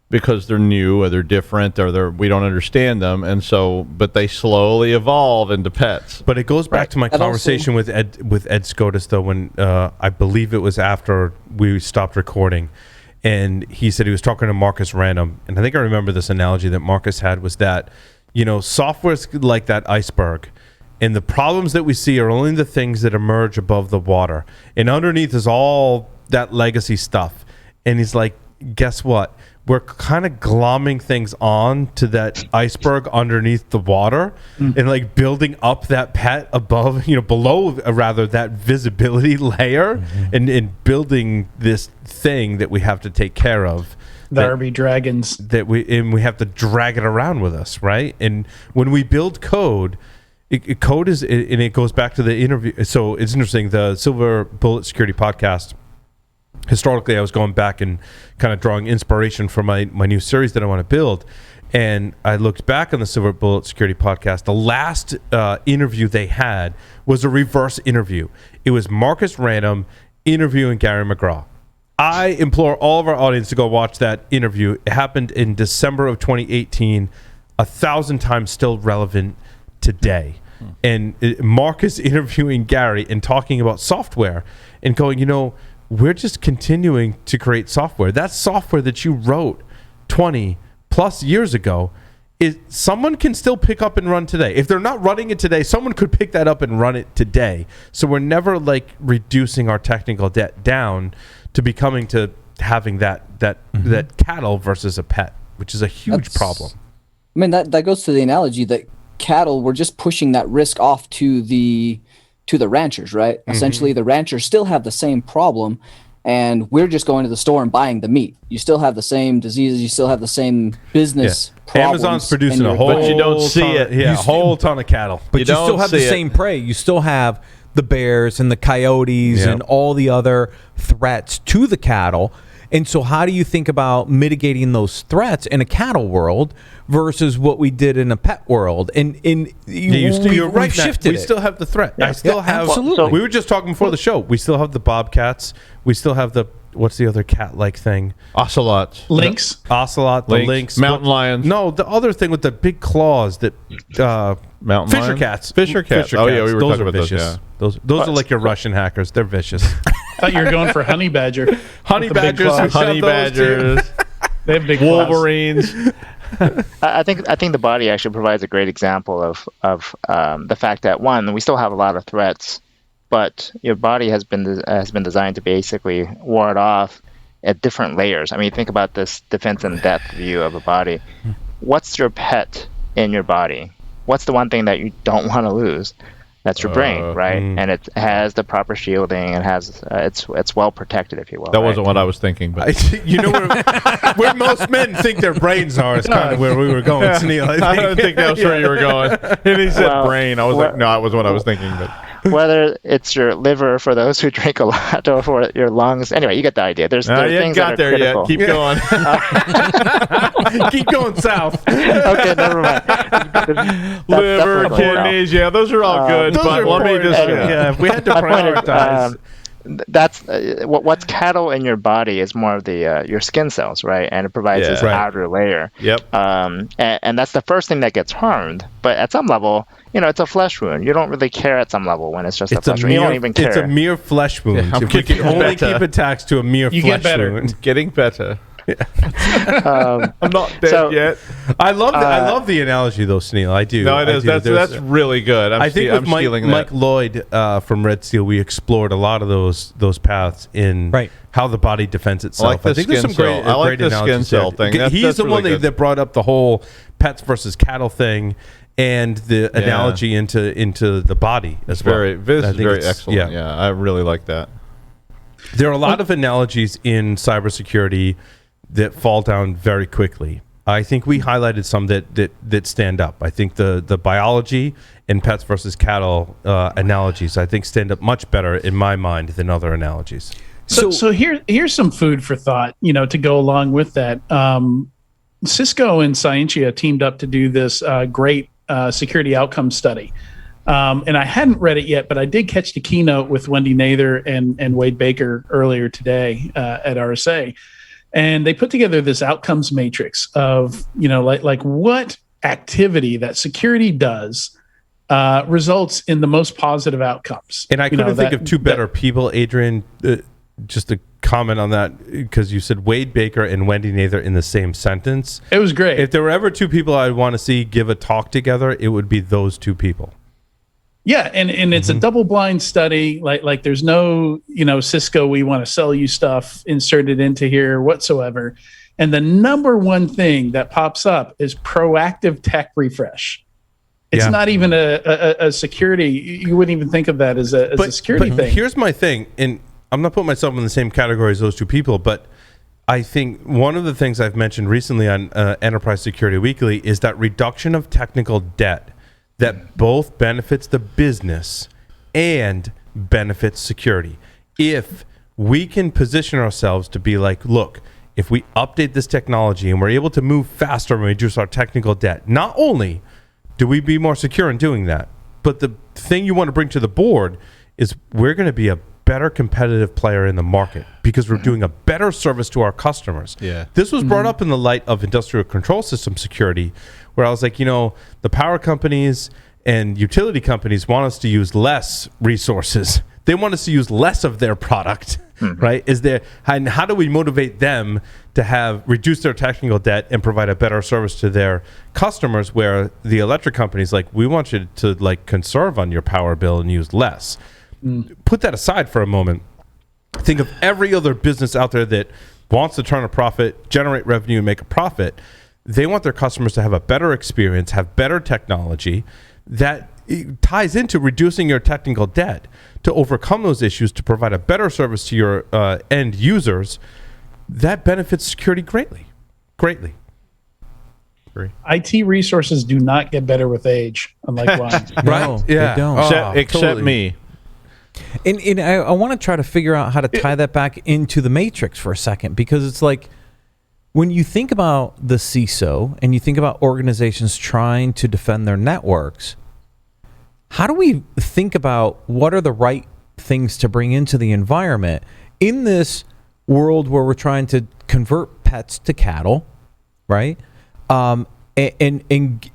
because they're new or they're different or we don't understand them, and so but they slowly evolve into pets. But it goes back to my conversation with Ed Scotus, though, when I believe it was after we stopped recording, and he said he was talking to Marcus Random, and I think I remember this analogy that Marcus had was that, software's like that iceberg, and the problems that we see are only the things that emerge above the water, and underneath is all that legacy stuff. And he's like, guess what? We're kind of glomming things on to that iceberg underneath the water, and like building up that pet above, below rather, that visibility layer, and building this thing that we have to take care of. There be dragons that we have to drag it around with us, right? And when we build code, code is, and it goes back to the interview. So it's interesting. The Silver Bullet Security podcast. Historically, I was going back and kind of drawing inspiration for my new series that I want to build. And I looked back on the Silver Bullet Security podcast. The last interview they had was a reverse interview. It was Marcus Random interviewing Gary McGraw. I implore all of our audience to go watch that interview. It happened in December of 2018, 1,000 times still relevant today. And Marcus interviewing Gary and talking about software and going, we're just continuing to create software. That software that you wrote 20 plus years ago, someone can still pick up and run today. If they're not running it today, someone could pick that up and run it today. So we're never like reducing our technical debt down to becoming to having that cattle versus a pet, which is a huge problem. I mean, that goes to the analogy that cattle, we're just pushing that risk off to the ranchers, right? Essentially, the ranchers still have the same problem, and we're just going to the store and buying the meat. You still have the same diseases. You still have the same business problems. Amazon's producing a whole, but you don't see it. Yeah, a whole ton of cattle. But you still have the same prey. You still have the bears and the coyotes and all the other threats to the cattle. And so how do you think about mitigating those threats in a cattle world versus what we did in a pet world? And you're right, shifted we still have the threat. Yeah. I still have. absolutely. We were just talking before the show. We still have the bobcats. We still have the, what's the other cat-like thing? Ocelots. Lynx. Ocelot, the lynx. Mountain lions. No, the other thing with the big claws that Mountain Fisher lions? cats. Fisher cats. Oh, yeah, we were those talking are about those, vicious. yeah. Those are like your Russian hackers. They're vicious. Thought you were going for honey badger. Honey With the big badgers. claws. Honey badgers. They have big claws. Wolverines. I think the body actually provides a great example of the fact that, one, we still have a lot of threats, but your body has been designed to basically ward off at different layers. I mean, think about this defense in depth view of a body. What's your pet in your body? What's the one thing that you don't want to lose? That's your brain, right? And it has the proper shielding and has it's well protected, if you will. That wasn't what I was thinking, but Where most men think their brains are is kind of where we were going, Sneal. I don't think that was where you were going. And he said brain. I was like, no, that wasn't what I was thinking. But whether it's your liver for those who drink a lot or for your lungs. Anyway, you get the idea. There's you things that got are there critical. yet. Keep going. Keep going south. Okay, never mind. Liver, definitely kidneys, yeah, those are all good. Those But are let me important. just, Yeah, if we had to My point is, prioritize. that's what's cattle in your body is more of the your skin cells, right? And it provides this Right. outer layer. Yep. And that's the first thing that gets harmed. But at some level, it's a flesh wound. You don't really care at some level when it's just a flesh wound. You don't even care. It's a mere flesh wound. Yeah, I'm if we can getting only better. keep attacks to a mere You flesh get better. wound. Getting better. I'm not dead So- yet. I love the analogy though, Sneal. I do. No, it is. That's really good. I think I'm with Mike stealing that. Lloyd from Red Steel, we explored a lot of those paths in Right. how the body defends itself. I like the think there's skin some great, cell. I like great the skin analogies cell there. thing. He's That's the really one good. that brought up the whole pets versus cattle thing and the analogy into the body as well. This I is think very it's- excellent. Yeah, I really like that. There are a lot of analogies in cybersecurity that fall down very quickly. I think we highlighted some that stand up. I think the biology and pets versus cattle analogies, I think, stand up much better in my mind than other analogies. So here's some food for thought, to go along with that. Cisco and Scientia teamed up to do this great security outcome study. And I hadn't read it yet, but I did catch the keynote with Wendy Nather and Wade Baker earlier today at RSA. And they put together this outcomes matrix of, like what activity that security does results in the most positive outcomes. And I couldn't think of two better people, Adrian, just to comment on that, because you said Wade Baker and Wendy Nather in the same sentence. It was great. If there were ever two people I'd want to see give a talk together, it would be those two people. Yeah, and it's a double-blind study. Like there's no, Cisco, we want to sell you stuff inserted into here whatsoever. And the number one thing that pops up is proactive tech refresh. It's not even a security. You wouldn't even think of that as a security thing. Here's my thing, and I'm not putting myself in the same category as those two people, but I think one of the things I've mentioned recently on Enterprise Security Weekly is that reduction of technical debt that both benefits the business and benefits security. If we can position ourselves to be like, look, if we update this technology and we're able to move faster and reduce our technical debt, not only do we be more secure in doing that, but the thing you want to bring to the board is we're going to be a better competitive player in the market because we're doing a better service to our customers. Yeah. This was brought up in the light of industrial control system security, where I was like, the power companies and utility companies want us to use less resources. They want us to use less of their product, right? And how do we motivate them to reduce their technical debt and provide a better service to their customers, where the electric companies, like, we want you to conserve on your power bill and use less. Put that aside for a moment. Think of every other business out there that wants to turn a profit, generate revenue, and make a profit. They want their customers to have a better experience, have better technology that ties into reducing your technical debt to overcome those issues, to provide a better service to your end users. That benefits security greatly. Greatly. IT resources do not get better with age, unlike wine. No, Yeah. they don't. Except Totally. me. And I want to try to figure out how to tie that back into the matrix for a second, because it's like when you think about the CISO and you think about organizations trying to defend their networks, how do we think about what are the right things to bring into the environment in this world where we're trying to convert pets to cattle, right? And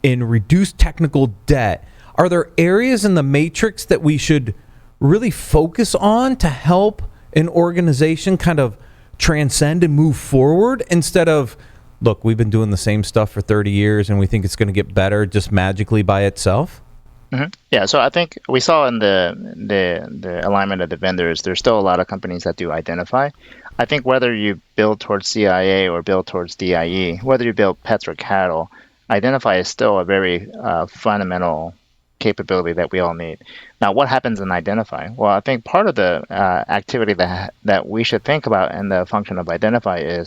reduce technical debt? Are there areas in the matrix that we should really focus on to help an organization kind of transcend and move forward, instead of, look, we've been doing the same stuff for 30 years and we think it's going to get better just magically by itself? Mm-hmm. Yeah, so I think we saw in the alignment of the vendors, there's still a lot of companies that do identify. I think whether you build towards CIA or build towards DIE, whether you build pets or cattle, identify is still a very fundamental capability that we all need. Now, what happens in identify? Well, I think part of the activity that we should think about in the function of identify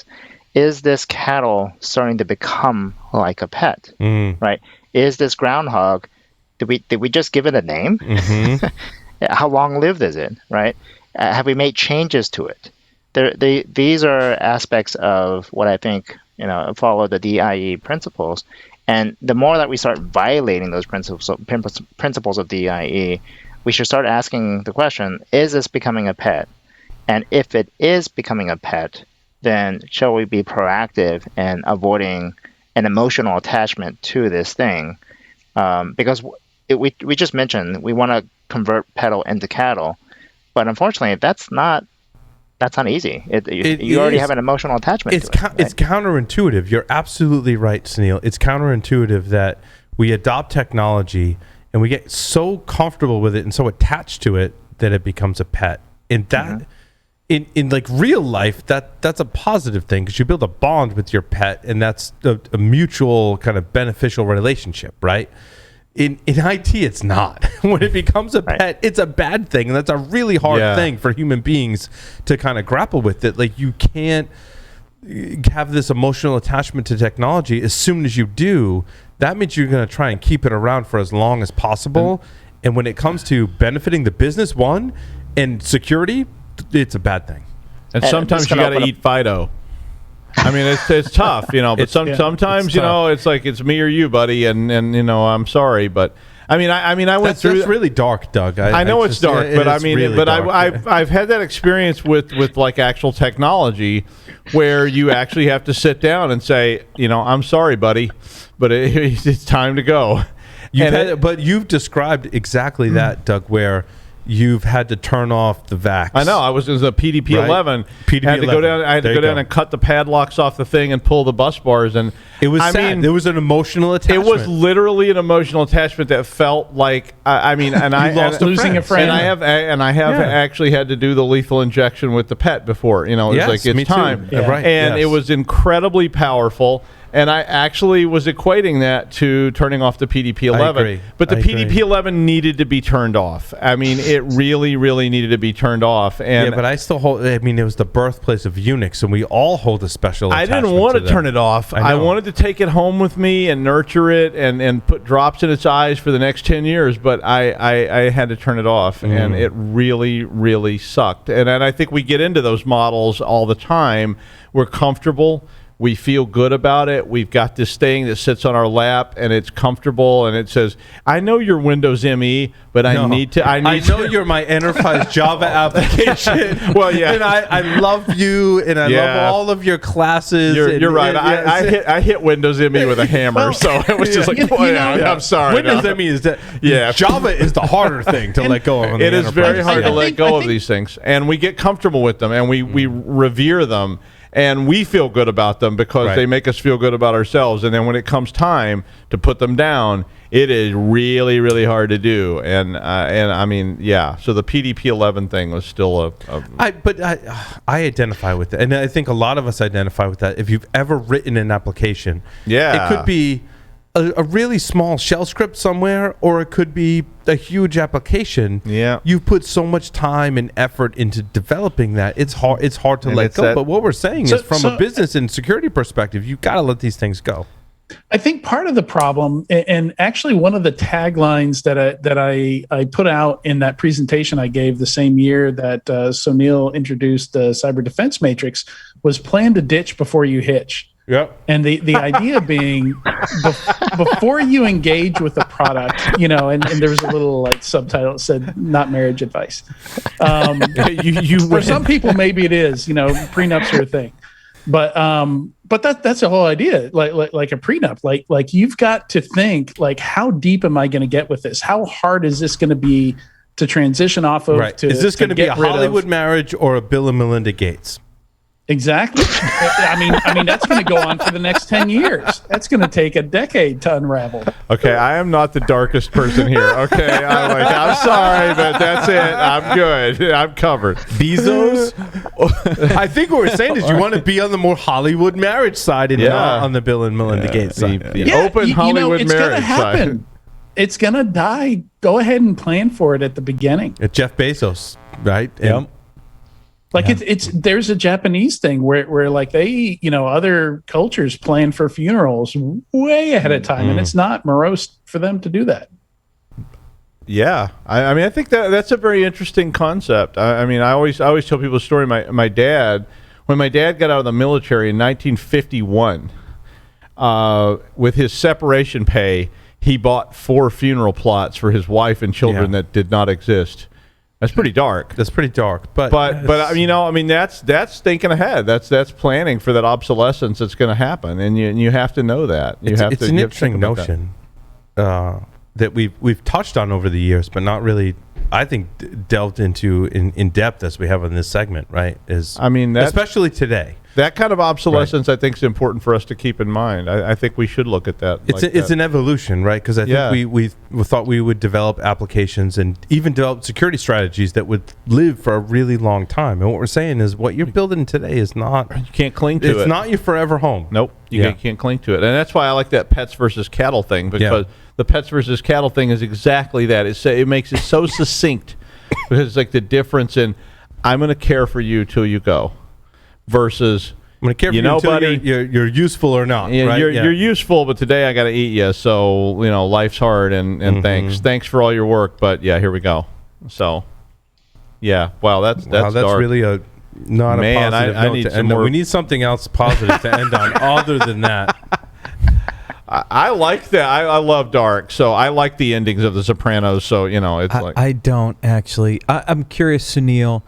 is this cattle starting to become like a pet, right? Is this groundhog, did we just give it a name? Mm-hmm. How long-lived is it, right? Have we made changes to it? These are aspects of what I think, follow the DIE principles. And the more that we start violating those principles of DIE, we should start asking the question, is this becoming a pet? And if it is becoming a pet, then shall we be proactive in avoiding an emotional attachment to this thing? Because we just mentioned we want to convert petal into cattle, but unfortunately, that's not easy. You already have an emotional attachment to it. Right? It's counterintuitive. You're absolutely right, Sunil. It's counterintuitive that we adopt technology and we get so comfortable with it and so attached to it that it becomes a pet. And that, in like real life, that's a positive thing, because you build a bond with your pet, and that's a mutual kind of beneficial relationship, right? In IT, it's not. When it becomes a pet, it's a bad thing, and that's a really hard thing for human beings to kind of grapple with. It like you can't have this emotional attachment to technology. As soon as you do, that means you're going to try and keep it around for as long as possible. And when it comes to benefiting the business and security, it's a bad thing. And sometimes you got to eat Fido. I mean, it's tough, but sometimes, it's like it's me or you, buddy. And I'm sorry, but I mean, I went through. That's really dark, Doug. I know it's dark, but I mean, really I've had that experience with like actual technology where you actually have to sit down and say, I'm sorry, buddy, but it's time to go. But you've described exactly that, Doug, where you've had to turn off the VAX. I know. It was a PDP-11. Right. PDP-11. I had to go down and cut the padlocks off the thing and pull the bus bars. And it was sad. There was an emotional attachment. It was literally an emotional attachment that felt like losing a friend. And I have actually had to do the lethal injection with the pet before. It was like it's time. Yeah. Right. And it was incredibly powerful. And I actually was equating that to turning off the PDP-11. I agree. But the PDP-11 needed to be turned off. I mean, it really, really needed to be turned off. And but I still hold. I mean, it was the birthplace of Unix, and we all hold a special attachment. I didn't want to turn it off. I wanted to take it home with me and nurture it and put drops in its eyes for the next 10 years. But I had to turn it off, and it really, really sucked. And I think we get into those models all the time. We're comfortable. We feel good about it. We've got this thing that sits on our lap, and it's comfortable, and it says, I know you're Windows ME, but I know you're my enterprise Java application. Well, yeah. And I love you, and I love all of your classes. You're right. I hit Windows ME with a hammer, so it was just like, I'm sorry. Windows ME is that. Yeah. Java is the harder thing to let go of. It is very hard to let go of these things, and we get comfortable with them, and we revere them. And we feel good about them because they make us feel good about ourselves. And then when it comes time to put them down, it is really, really hard to do. And I mean, so the PDP-11 thing was still I identify with it. And I think a lot of us identify with that. If you've ever written an application, it could be a really small shell script somewhere, or it could be a huge application. Yeah, you've put so much time and effort into developing that. It's hard to let go. But what we're saying is, from a business and security perspective, you've got to let these things go. I think part of the problem, and actually one of the taglines that I put out in that presentation I gave the same year that Sunil introduced the Cyber Defense Matrix, was plan to ditch before you hitch. Yep. And the idea being before you engage with a product, and there was a little like subtitle that said "not marriage advice." For some people, maybe it is. Prenups are a thing, but that's the whole idea. Like a prenup, like you've got to think like, how deep am I going to get with this? How hard is this going to be to transition off of? Right. Is this going to be a Hollywood marriage or a Bill and Melinda Gates? Exactly. I mean, that's going to go on for the next 10 years. That's going to take a decade to unravel. Okay, I am not the darkest person here. Okay, I'm sorry, but that's it. I'm good. I'm covered. Bezos? I think what we're saying is you want to be on the more Hollywood marriage side and not on the Bill and Melinda Gates side. The open Hollywood it's marriage gonna happen. side. It's going to die. Go ahead and plan for it at the beginning. At Jeff Bezos, right? Yep. Like there's a Japanese thing where like they, other cultures plan for funerals way ahead of time, and it's not morose for them to do that. Yeah, I mean, I think that's a very interesting concept. I mean, I always tell people a story. My dad, when my dad got out of the military in 1951, with his separation pay, he bought 4 funeral plots for his wife and children that did not exist. That's pretty dark. That's pretty dark. But I mean, that's thinking ahead. That's planning for that obsolescence that's going to happen, and you have to know that. It's an interesting notion that we've touched on over the years, but not really, I think, delved into in depth as we have in this segment. Right? Especially today. That kind of obsolescence, I think, is important for us to keep in mind. I think we should look at that. It's an evolution, right? Because I think we thought we would develop applications and even develop security strategies that would live for a really long time. And what we're saying is what you're building today is not... You can't cling to it. It's not your forever home. Nope. You can't cling to it. And that's why I like that pets versus cattle thing, because the pets versus cattle thing is exactly that. It makes it so succinct, because it's like the difference in, I'm going to care for you till you go, versus, I'm going to care for you until buddy, you're useful or not. Right? You're useful, but today I got to eat you. So, life's hard, and thanks for all your work. But here we go. So, wow, that's dark. Really not a positive note to end on. We need something else positive to end on other than that. I like that. I love dark, so I like the endings of The Sopranos. So it's like I don't actually. I'm curious, Sunil,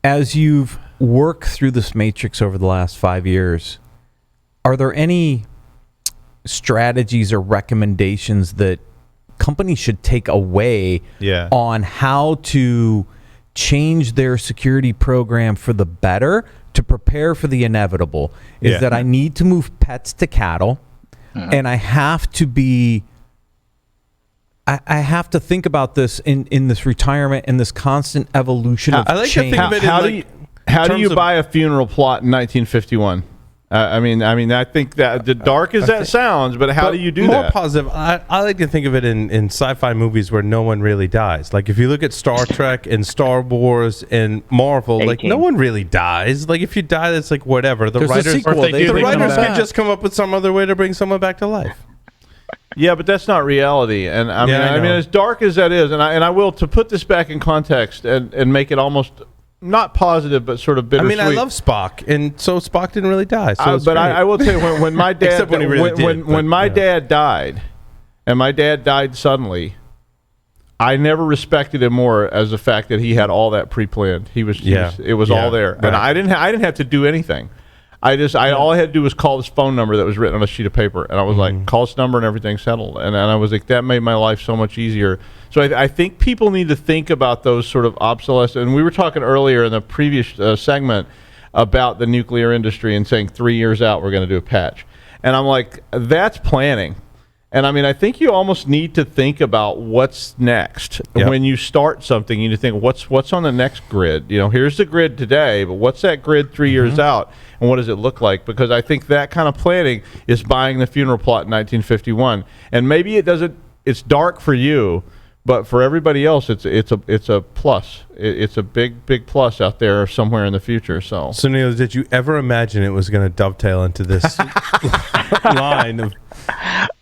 as you've worked through this matrix over the last 5 years, are there any strategies or recommendations that companies should take away on how to change their security program for the better to prepare for the inevitable? Is that I need to move pets to cattle, and I have to be... I have to think about this in this retirement and this constant evolution of change. How do you buy a funeral plot in 1951? I think that the dark as that sounds, but how do you do that? More positive. I like to think of it in sci-fi movies where no one really dies. Like if you look at Star Trek and Star Wars and Marvel, like no one really dies. Like if you die, it's like whatever. The writers can just come up with some other way to bring someone back to life. Yeah, but that's not reality. And I mean, as dark as that is, and I will, to put this back in context and make it almost not positive, but sort of bittersweet. I love Spock, and so Spock didn't really die. So but I will tell you, when my dad when my dad died, and my dad died suddenly, I never respected him more as the fact that he had all that pre-planned. It was all there, right. And I didn't have to do anything. All I had to do was call this phone number that was written on a sheet of paper, and I was like, call this number and everything's settled. And I was like, that made my life so much easier. So I think people need to think about those sort of obsolescence. And we were talking earlier in the previous segment about the nuclear industry and saying 3 years out we're going to do a patch. And I'm like, that's planning. And I think you almost need to think about what's next. When you start something, you need to think, what's on the next grid? Here's the grid today, but what's that grid 3 years out? And what does it look like? Because I think that kind of planning is buying the funeral plot in 1951. And maybe it's dark for you, but for everybody else, it's a plus. It's a big plus out there somewhere in the future. So Neil, did you ever imagine it was going to dovetail into this line of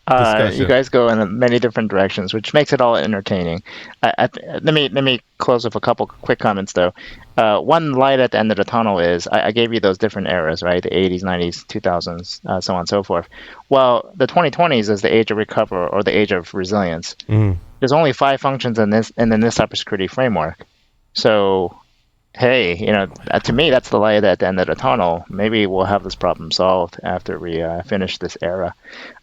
discussion? You guys go in many different directions, which makes it all entertaining. Let me close with a couple quick comments, though. One light at the end of the tunnel is I gave you those different eras, right? The 80s, 90s, 2000s, so on and so forth. Well, the 2020s is the age of recovery or the age of resilience. There's only 5 functions in this cybersecurity framework. So, hey, to me, that's the light at the end of the tunnel. Maybe we'll have this problem solved after we finish this era.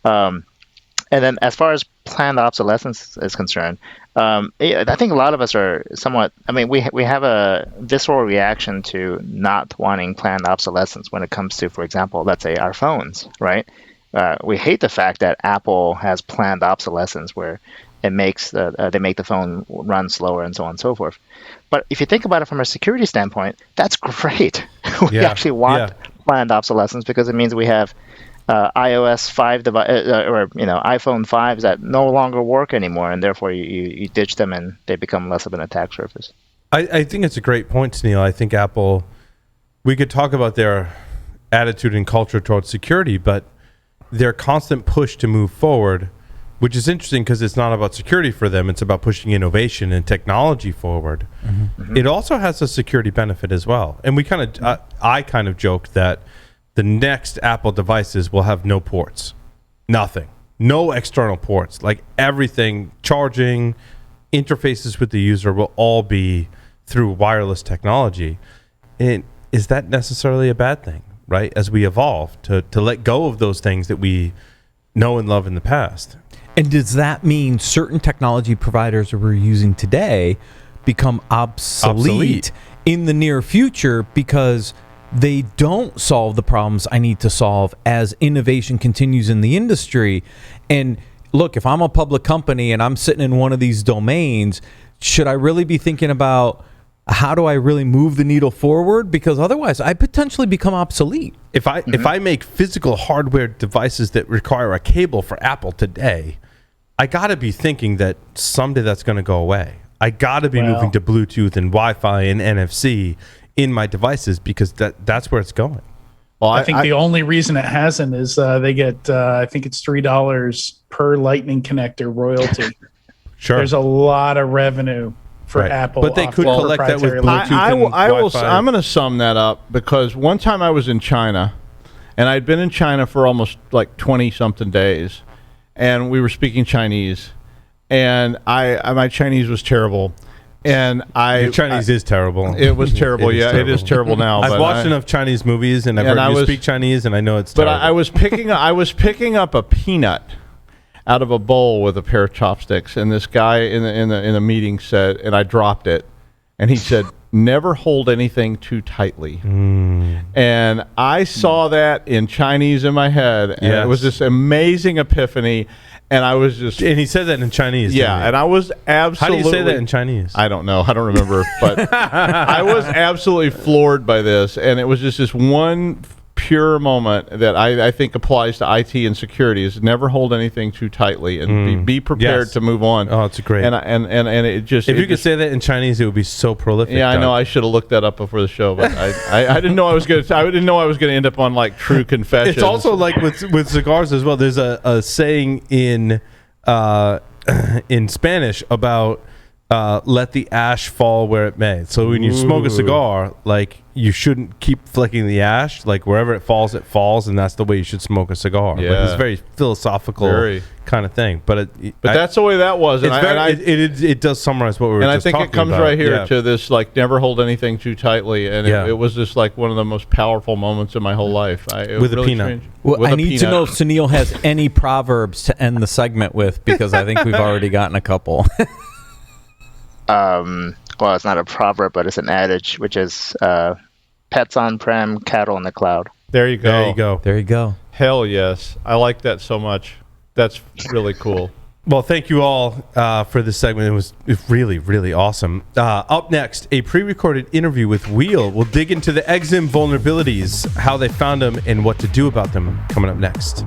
And then as far as planned obsolescence is concerned, I think a lot of us are somewhat, we have a visceral reaction to not wanting planned obsolescence when it comes to, for example, let's say our phones, right? We hate the fact that Apple has planned obsolescence where it makes they make the phone run slower and so on and so forth. But if you think about it from a security standpoint, that's great. We actually want planned obsolescence because it means we have iOS 5 or iPhone 5s that no longer work anymore, and therefore you ditch them and they become less of an attack surface. I think it's a great point, Neil. I think Apple, we could talk about their attitude and culture towards security, but their constant push to move forward, which is interesting because it's not about security for them, it's about pushing innovation and technology forward. It also has a security benefit as well. And I kind of joked that the next Apple devices will have no ports. Nothing. No external ports. Like everything, charging, interfaces with the user will all be through wireless technology. And is that necessarily a bad thing, right? As we evolve to let go of those things that we know and love in the past. And does that mean certain technology providers that we're using today become obsolete in the near future because they don't solve the problems I need to solve as innovation continues in the industry. And look, if I'm a public company and I'm sitting in one of these domains, should I really be thinking about how do I really move the needle forward? Because otherwise, I potentially become obsolete. If I make physical hardware devices that require a cable for Apple today, I got to be thinking that someday that's going to go away. I got to be moving to Bluetooth and Wi-Fi and NFC in my devices because that's where it's going. Well, I think the only reason it hasn't is they get, I think it's $3 per Lightning connector royalty. Sure. There's a lot of revenue for Apple. But they off could their collect that with proprietary Bluetooth Lightning. I will. Wi-Fi. I'm going to sum that up because one time I was in China, and I'd been in China for almost like 20-something days, and we were speaking Chinese, and my Chinese was terrible, and Your Chinese is terrible. It was terrible. It is terrible now. I've watched enough Chinese movies, and I've heard you speak Chinese, and I know it's terrible. But I was picking up a peanut out of a bowl with a pair of chopsticks, and this guy in the meeting said, and I dropped it, and he said, "Never hold anything too tightly." And I saw that in Chinese in my head, and it was this amazing epiphany, and I was just... And he said that in Chinese. Yeah, and I was absolutely... How do you say that in Chinese? I don't know. I don't remember. But I was absolutely floored by this, and it was just this one pure moment that I think applies to IT and security is never hold anything too tightly and be prepared to move on. Oh, it's great. And it just... If you could say that in Chinese, it would be so prolific. Yeah, I Doug. know. I should have looked that up before the show, but I didn't know I was going to... I didn't know I was going to end up on like True Confessions. It's also like with cigars as well. There's a saying in Spanish about let the ash fall where it may. So when you smoke a cigar, like you shouldn't keep flicking the ash. Like wherever it falls, and that's the way you should smoke a cigar. Yeah. Like, it's a very philosophical kind of thing. But that's the way that was. And it does summarize what we were just talking about. And I think it comes right here to this, like, never hold anything too tightly. And it was just like one of the most powerful moments in my whole life. With a peanut. Well, I need to know if Sunil has any proverbs to end the segment with, because I think we've already gotten a couple. Well, it's not a proverb, but it's an adage, which is pets on-prem, cattle in the cloud. There you go. There you go. There you go. Hell yes. I like that so much. That's really cool. Well, thank you all for this segment. It was really, really awesome. Up next, a pre-recorded interview with Wheel. We'll dig into the Exim vulnerabilities, how they found them, and what to do about them coming up next.